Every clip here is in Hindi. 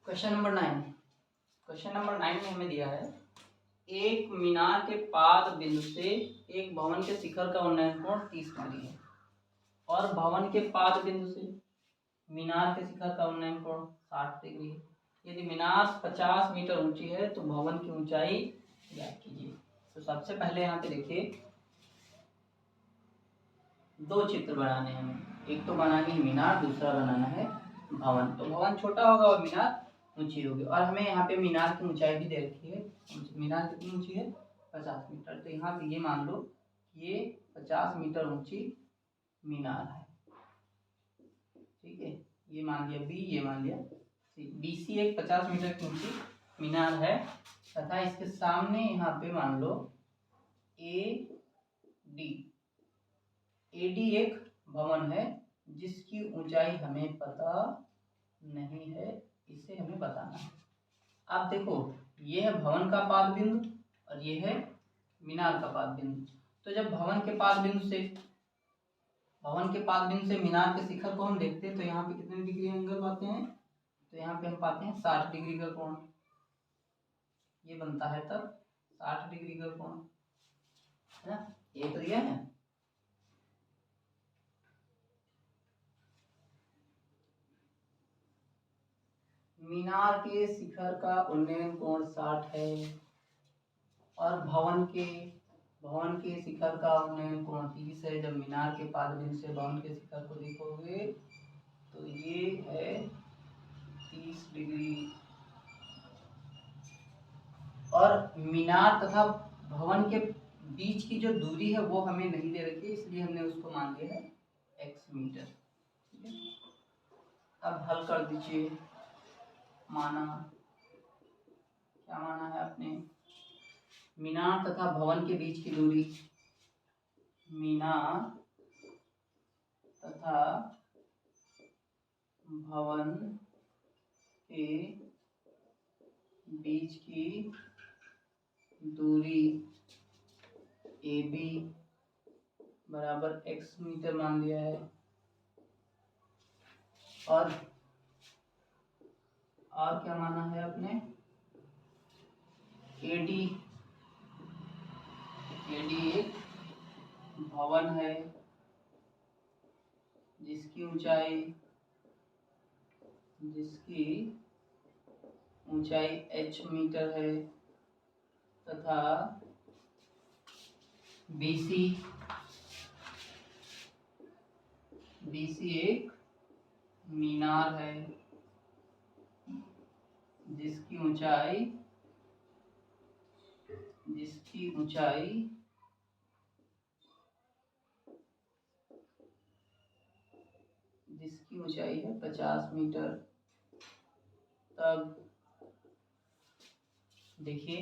Question number 9। क्वेश्चन नंबर 9 में हमें दिया है एक मीनार के पाद बिंदु से एक भवन के शिखर का उन्नयन कोण 30 डिग्री है और भवन के पाद बिंदु से मीनार के शिखर का उन्नयन कोण 60 डिग्री है। यदि मीनार 50 मीटर ऊंची है तो भवन की ऊंचाई ज्ञात कीजिए। तो सबसे पहले यहाँ पे देखिए दो चित्र बनाने हैं हमें, एक तो बनानी है मीनार, दूसरा बनाना है भवन। तो भवन छोटा होगा और मीनार ऊंची होगी और हमें यहाँ पे मीनार की ऊंचाई भी दे रखी है। मीनार कितनी ऊंची है 50 मीटर। तो यहाँ पे ये मान लो ये 50 मीटर ऊंची मीनार है, ठीक है। ये मान लिया बी, ये मान लिया सी। बी सी एक 50 मीटर की ऊंची मीनार है तथा इसके सामने यहाँ पे मान लो ए डी। ए डी एक भवन है जिसकी ऊंचाई हमें पता नहीं है, इसे हमें बताना है। आप देखो ये है भवन का पाद बिंदु और ये है मीनार का पाद बिंदु। तो जब भवन के पाद बिंदु से मीनार के शिखर को हम देखते हैं तो यहाँ पे कितने डिग्री एंगल पाते हैं? तो यहाँ पे हम पाते हैं 60 डिग्री का कोण। ये बनता है तब 60 डिग्री का कोण, है ना। ये तो दिया है। मीनार के शिखर का उन्नयन कोण 60 है और भवन के शिखर का उन्नयन कोण 30 है। जब मीनार के पाद बिंदु से भवन के शिखर को देखोगे तो ये है 30 डिग्री। और मीनार तथा भवन के बीच की जो दूरी है वो हमें नहीं दे रखी है, इसलिए हमने उसको मान लिया है x मीटर। अब हल कर दीजिए। माना क्या माना है आपने? मीनार तथा भवन के बीच की दूरी, मीनार तथा भवन के बीच की दूरी AB बराबर x मीटर मान लिया है। और क्या माना है आपने? AD एक भवन है जिसकी ऊंचाई h मीटर है तथा BC एक मीनार है जिसकी ऊंचाई 50 मीटर। तब देखिए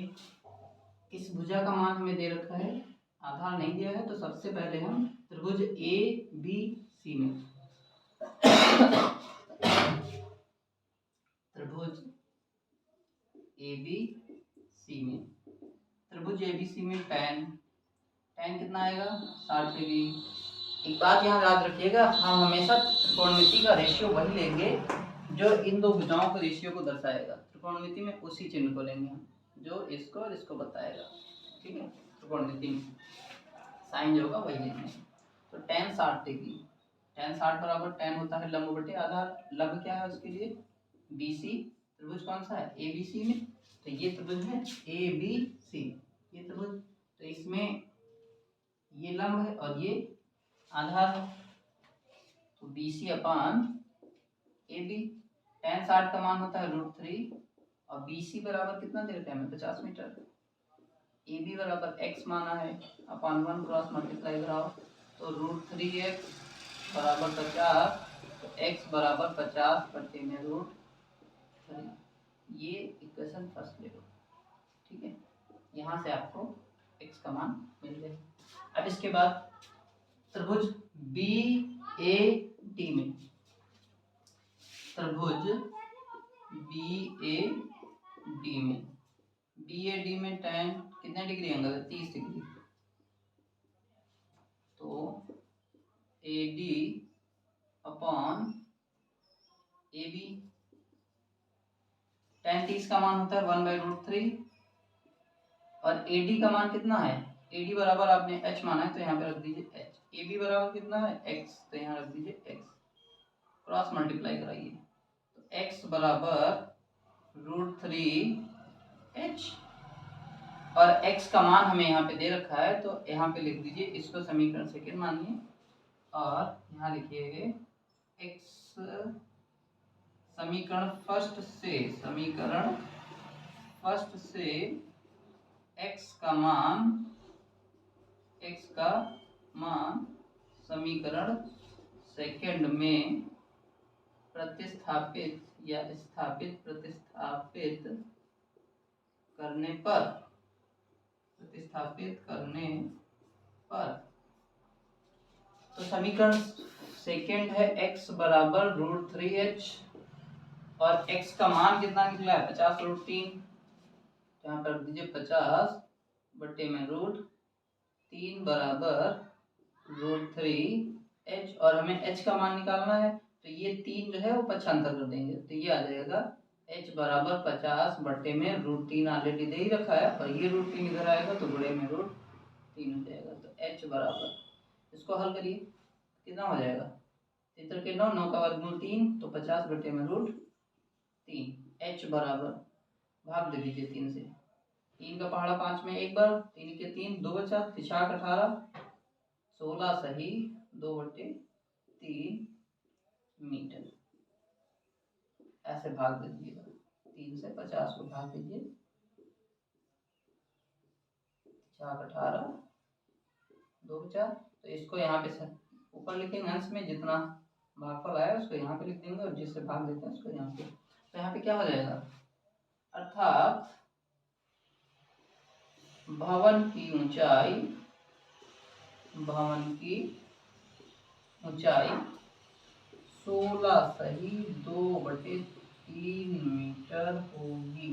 इस भुजा का मान हमें दे रखा है, आधार नहीं दिया है। तो सबसे पहले हम त्रिभुज ABC में त्रिभुज ABC में tan कितना आएगा 60 डिग्री। एक बात यहाँ याद रखिएगा, हम हमेशा त्रिकोणमिति का रेशियो वही लेंगे जो इन दो भुजाओं के रेशियो को दर्शाएगा। त्रिकोणमिति में उसी चिन्ह को लेंगे हम जो इसको और इसको बताएगा, ठीक है। त्रिकोणमिति में साइन जो होगा वही लेंगे। तो tan 60 डिग्री, tan 60 बराबर tan होता है लंब बटे आधार। लंब क्या है उसके लिए? BC। त्रिभुज कौन सा है? ABC में। तो ये त्रिभुज है ABC, ये त्रिभुज। तो इसमें ये लंब है और ये आधार है। तो BC अपान AB। tan 60 का मान होता है √3 और BC बराबर कितना दे रखा है हमें? 50 मीटर। AB बराबर x माना है अपान 1 क्रॉस मल्टीप्लाई कराओ तो √3x बराबर 50। तो x बराबर 50 बटे में √3। ये इक्वेशन फर्स्ट ले लो, ठीक है। यहाँ से आपको x का मान मिल जाएगा। अब इसके बाद त्रिभुज BAD में tan कितने डिग्री एंगल है? 30 डिग्री। तो AD अपॉन AB tan 30 का मान होता है 1/√3 और AD का मान कितना है, AD बराबर आपने h माना है तो यहाँ पे रख दीजिए h, AB बराबर कितना है x, तो यहाँ रख दीजिए x, क्रॉस मल्टीप्लाई कराइए तो x बराबर √3h और x का मान हमें यहाँ पे दे रखा है तो यहाँ पे लिख दीजिए, इसको समीकरण सेकंड मानिए और यहाँ लिखिए x समीकरण फर्स्ट से x का मान समीकरण सेकंड में प्रतिस्थापित करने पर तो समीकरण सेकंड है x बराबर √3h और x का मान कितना निकला है 50√3, यहाँ कर दीजिए 50 बटे में √3 बराबर √3h और हमें h का मान निकालना है तो ये 3 जो है वो पक्षांतर कर देंगे तो ये आ जाएगा h बराबर 50 बटे में √3 ऑलरेडी दे ही रखा है और ये √3 इधर आएगा तो बड़े में √3 हो जाएगा तो h बराबर, इसको हल करिए कितना हो जाएगा, चित्र के 9 का वर्गमूल 3 तो 50 बटे में √3, h बराबर भाग दे दीजिए 3 से, 3 का पहाड़ा 5 में एक बार, 3 के 3 2 बचा, 3 18 16 सही 2/3 मीटर, ऐसे भाग दे दीजिएगा, 3 से 50 को भाग दीजिए, 4 18 2 बचा, तो इसको यहाँ पे ऊपर लिखेंगे अंश में जितना भागफल आया उसको यहाँ पे लिख देंगे और जिससे भाग देते हैं उसको यहाँ पे, तो यहाँ पे क्या हो जाएगा, अर्थात भवन की ऊंचाई 16 सही 2/3 मीटर होगी।